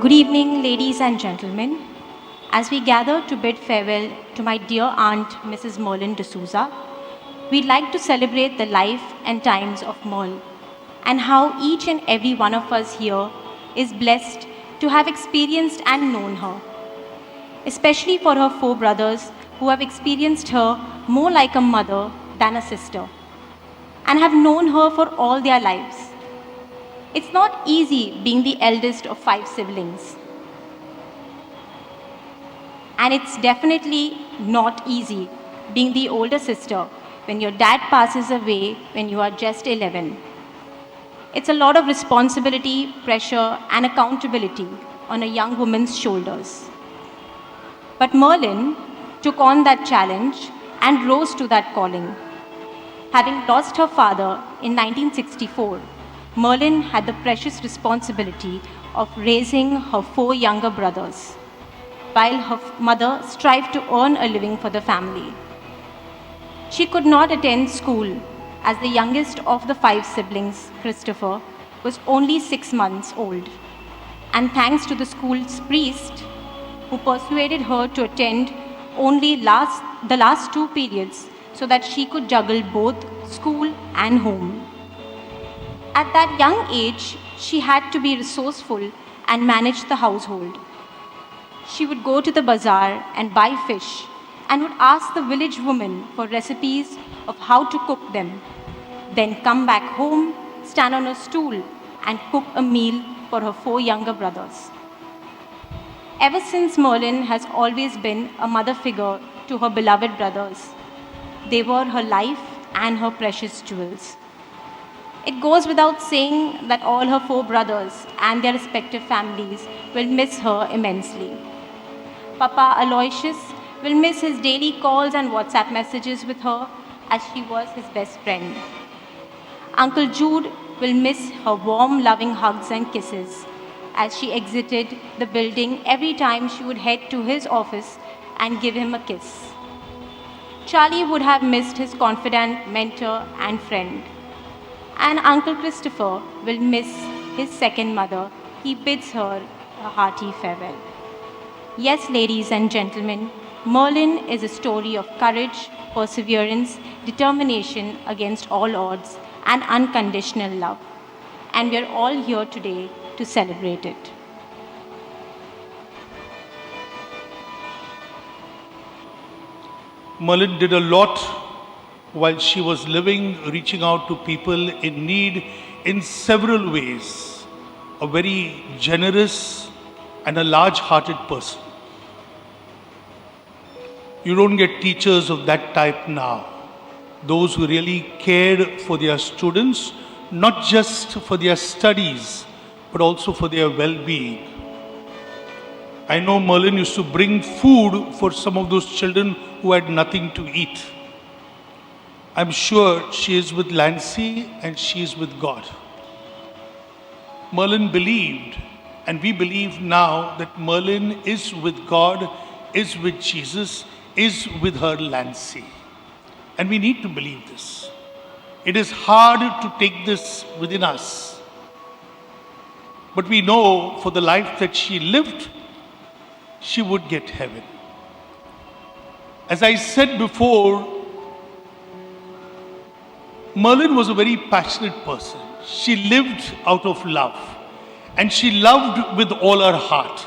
Good evening, ladies and gentlemen. As we gather to bid farewell to my dear aunt, Mrs. Merlyn D'Souza, we'd like to celebrate the life and times of Merle and how each and every one of us here is blessed to have experienced and known her, especially for her four brothers who have experienced her more like a mother than a sister and have known her for all their lives. It's not easy being the eldest of five siblings. And it's definitely not easy being the older sister when your dad passes away when you are just 11. It's a lot of responsibility, pressure, and accountability on a young woman's shoulders. But Merlyn took on that challenge and rose to that calling. Having lost her father in 1964, Merlyn had the precious responsibility of raising her four younger brothers, while her mother strived to earn a living for the family. She could not attend school as the youngest of the five siblings, Christopher, was only 6 months old. And thanks to the school's priest, who persuaded her to attend only the last 2 periods so that she could juggle both school and home. At that young age, she had to be resourceful and manage the household. She would go to the bazaar and buy fish and would ask the village woman for recipes of how to cook them. Then come back home, stand on a stool and cook a meal for her four younger brothers. Ever since, Merlyn has always been a mother figure to her beloved brothers. They were her life and her precious jewels. It goes without saying that all her four brothers and their respective families will miss her immensely. Papa Aloysius will miss his daily calls and WhatsApp messages with her as she was his best friend. Uncle Jude will miss her warm, loving hugs and kisses as she exited the building every time she would head to his office and give him a kiss. Charlie would have missed his confidant mentor and friend. And Uncle Christopher will miss his second mother. He bids her a hearty farewell. Yes, ladies and gentlemen, Merlyn is a story of courage, perseverance, determination against all odds, and unconditional love. And we are all here today to celebrate it. Merlyn did a lot while she was living, reaching out to people in need in several ways. A very generous and a large-hearted person. You don't get teachers of that type now. Those who really cared for their students, not just for their studies, but also for their well-being. I know Merlyn used to bring food for some of those children who had nothing to eat. I'm sure she is with Lancy and she is with God. Merlyn believed, and we believe now, that Merlyn is with God, is with Jesus, is with her Lancy. And we need to believe this. It is hard to take this within us. But we know for the life that she lived, she would get heaven. As I said before, Merlyn was a very passionate person. She lived out of love. And she loved with all her heart.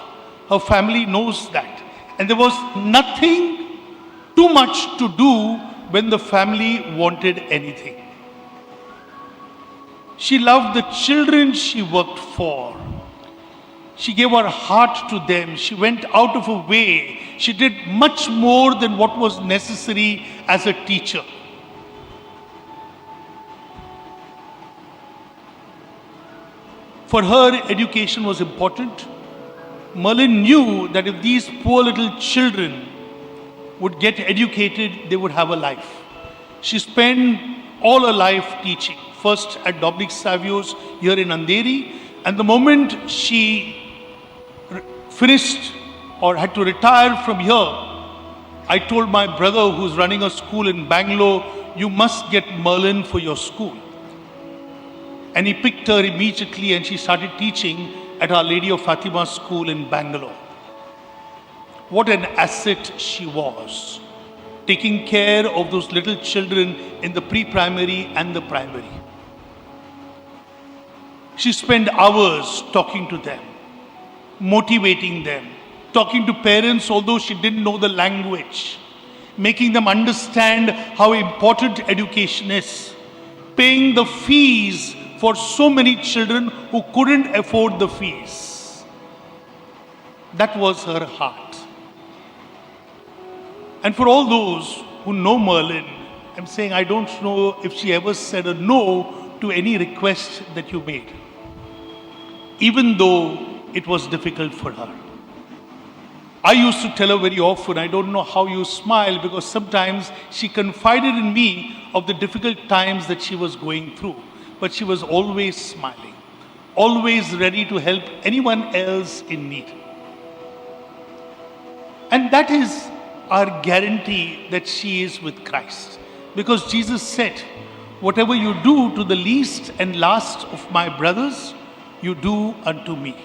Her family knows that. And there was nothing too much to do when the family wanted anything. She loved the children she worked for. She gave her heart to them. She went out of her way. She did much more than what was necessary as a teacher. For her, education was important. Merlyn knew that if these poor little children would get educated, they would have a life. She spent all her life teaching. First at Dominic Savio's here in Andheri. And the moment she finished or had to retire from here, I told my brother who's running a school in Bangalore, you must get Merlyn for your school. And he picked her immediately and she started teaching. at Our Lady of Fatima School in Bangalore. What an asset she was, taking care of those little children in the pre-primary and the primary. She spent hours talking to them, motivating them, talking to parents although she didn't know the language, making them understand how important education is, paying the fees for so many children who couldn't afford the fees. That was her heart. And for all those who know Merlyn, I'm saying I don't know if she ever said a no to any request that you made, even though it was difficult for her. I used to tell her very often, I don't know how you smile, because sometimes she confided in me of the difficult times that she was going through. But she was always smiling, always ready to help anyone else in need. And that is our guarantee that she is with Christ. Because Jesus said, whatever you do to the least and last of my brothers, you do unto me.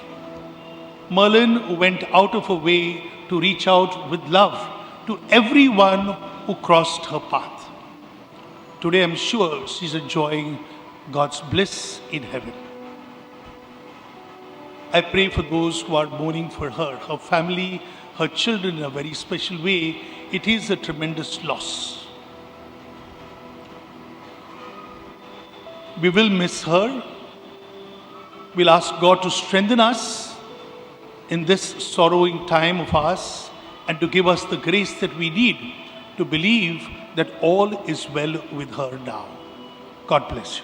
Merlyn went out of her way to reach out with love to everyone who crossed her path. Today I'm sure she's enjoying God's bliss in heaven. I pray for those who are mourning for her family, her children in a very special way. It is a tremendous loss. We will miss her. We'll ask God to strengthen us in this sorrowing time of ours and to give us the grace that we need to believe that all is well with her now. God bless you.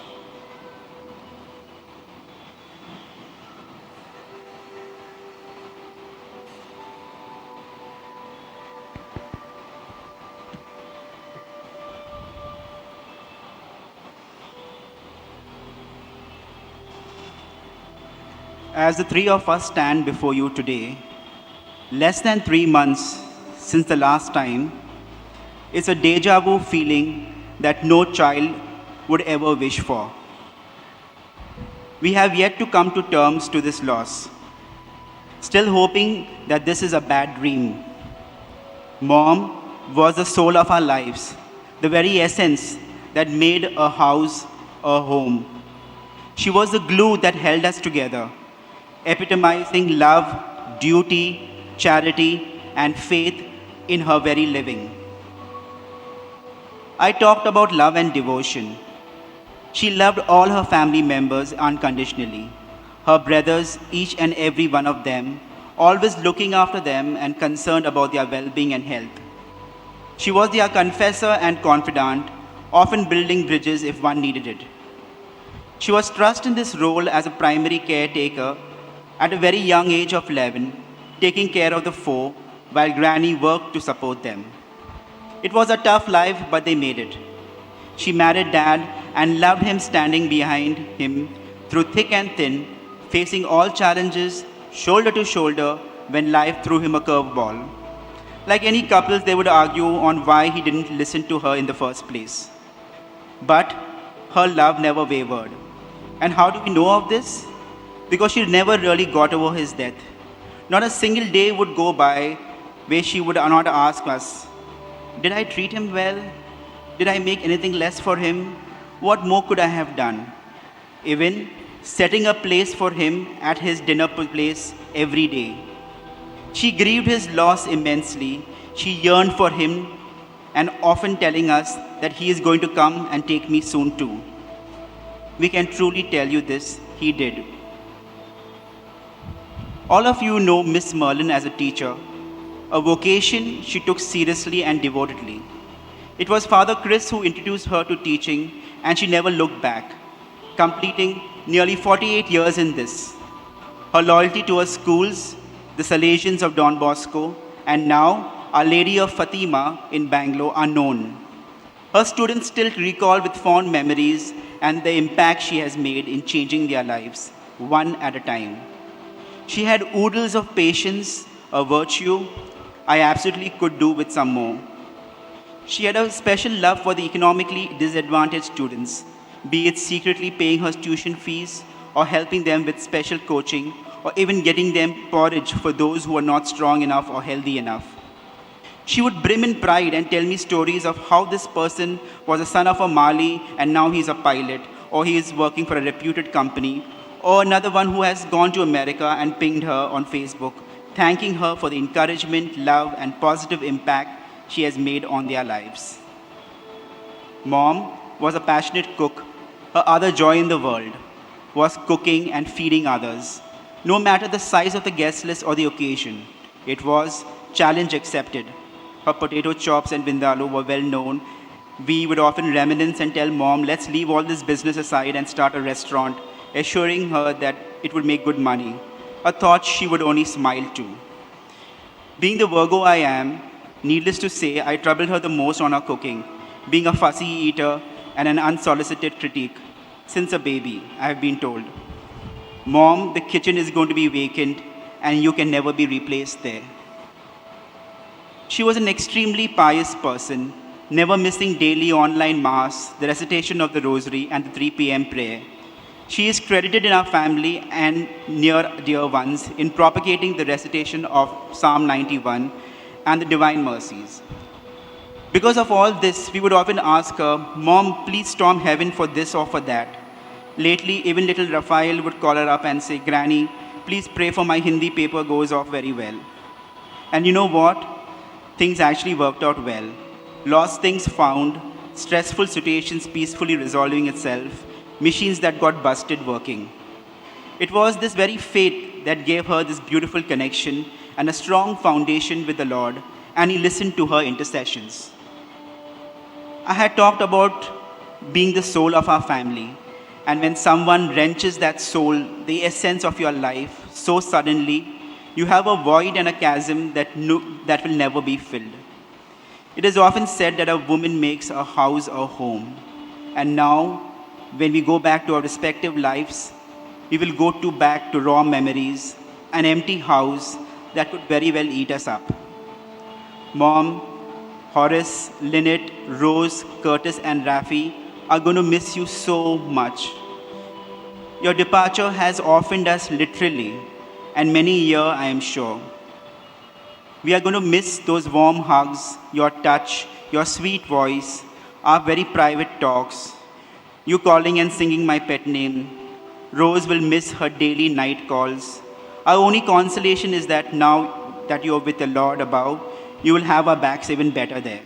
As the three of us stand before you today, less than 3 months since the last time, it's a deja vu feeling that no child would ever wish for. We have yet to come to terms to this loss, still hoping that this is a bad dream. Mom was the soul of our lives, the very essence that made a house a home. She was the glue that held us together, epitomizing love, duty, charity, and faith in her very living. I talked about love and devotion. She loved all her family members unconditionally, her brothers, each and every one of them, always looking after them and concerned about their well-being and health. She was their confessor and confidant, often building bridges if one needed it. She was thrust in this role as a primary caretaker at a very young age of 11, taking care of the 4 while Granny worked to support them. It was a tough life, but they made it. She married Dad and loved him, standing behind him through thick and thin, facing all challenges shoulder to shoulder when life threw him a curveball. Like any couples, they would argue on why he didn't listen to her in the first place. But her love never wavered. And how do we know of this? Because she never really got over his death. Not a single day would go by where she would not ask us, did I treat him well? Did I make anything less for him? What more could I have done? Even setting a place for him at his dinner place every day. She grieved his loss immensely. She yearned for him and often telling us that he is going to come and take me soon too. We can truly tell you this, he did. All of you know Miss Merlyn as a teacher, a vocation she took seriously and devotedly. It was Father Chris who introduced her to teaching, and she never looked back, completing nearly 48 years in this. Her loyalty to her schools, the Salesians of Don Bosco, and now Our Lady of Fatima in Bangalore are known. Her students still recall with fond memories and the impact she has made in changing their lives, one at a time. She had oodles of patience, a virtue I absolutely could do with some more. She had a special love for the economically disadvantaged students, be it secretly paying her tuition fees or helping them with special coaching or even getting them porridge for those who are not strong enough or healthy enough. She would brim in pride and tell me stories of how this person was a son of a Mali and now he's a pilot, or he is working for a reputed company, or another one who has gone to America and pinged her on Facebook, thanking her for the encouragement, love, and positive impact she has made on their lives. Mom was a passionate cook. Her other joy in the world was cooking and feeding others. No matter the size of the guest list or the occasion, it was challenge accepted. Her potato chops and vindaloo were well known. We would often reminisce and tell Mom, let's leave all this business aside and start a restaurant, assuring her that it would make good money, a thought she would only smile to. Being the Virgo I am, needless to say, I troubled her the most on her cooking, being a fussy eater and an unsolicited critique. Since a baby, I have been told, Mom, the kitchen is going to be vacant and you can never be replaced there. She was an extremely pious person, never missing daily online mass, the recitation of the rosary, and the 3 p.m. prayer. She is credited in our family and near dear ones in propagating the recitation of Psalm 91 and the Divine Mercies. Because of all this, we would often ask her, Mom, please storm heaven for this or for that. Lately, even little Raphael would call her up and say, Granny, please pray for my Hindi paper goes off very well. And you know what? Things actually worked out well. Lost things found, stressful situations peacefully resolving itself, machines that got busted working. It was this very fate that gave her this beautiful connection and a strong foundation with the Lord, and He listened to her intercessions. I had talked about being the soul of our family, and when someone wrenches that soul, the essence of your life, so suddenly, you have a void and a chasm that will never be filled. It is often said that a woman makes a house a home. And now, when we go back to our respective lives, we will go back to raw memories, an empty house that could very well eat us up. Mom, Horace, Lynette, Rose, Curtis, and Rafi are going to miss you so much. Your departure has orphaned us literally, and many a year, I am sure. We are going to miss those warm hugs, your touch, your sweet voice, our very private talks, you calling and singing my pet name. Rose will miss her daily night calls. Our only consolation is that now that you are with the Lord above, you will have our backs even better there.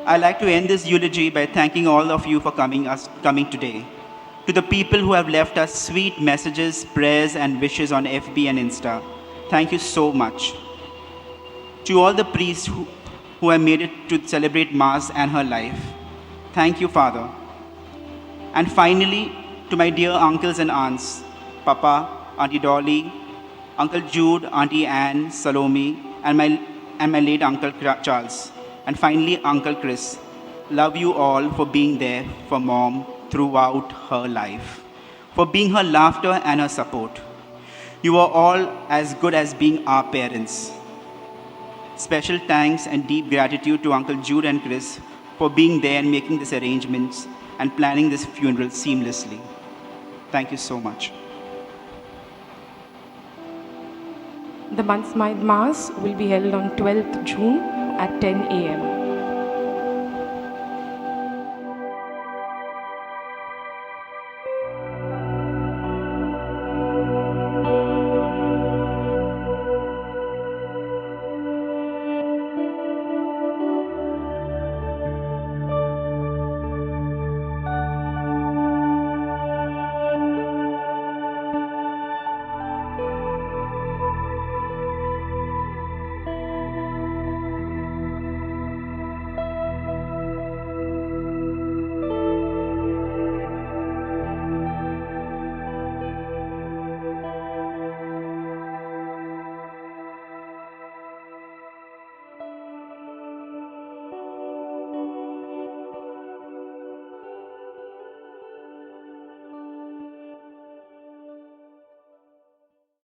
I'd like to end this eulogy by thanking all of you for coming today. To the people who have left us sweet messages, prayers, and wishes on FB and Insta, thank you so much. To all the priests who have made it to celebrate Mass and her life, thank you, Father. And finally, to my dear uncles and aunts, Papa, Auntie Dolly, Uncle Jude, Auntie Anne, Salome, and my late Uncle Charles. And finally, Uncle Chris. Love you all for being there for Mom throughout her life, for being her laughter and her support. You are all as good as being our parents. Special thanks and deep gratitude to Uncle Jude and Chris for being there and making these arrangements and planning this funeral seamlessly. Thank you so much. The Mass will be held on 12th June at 10 a.m.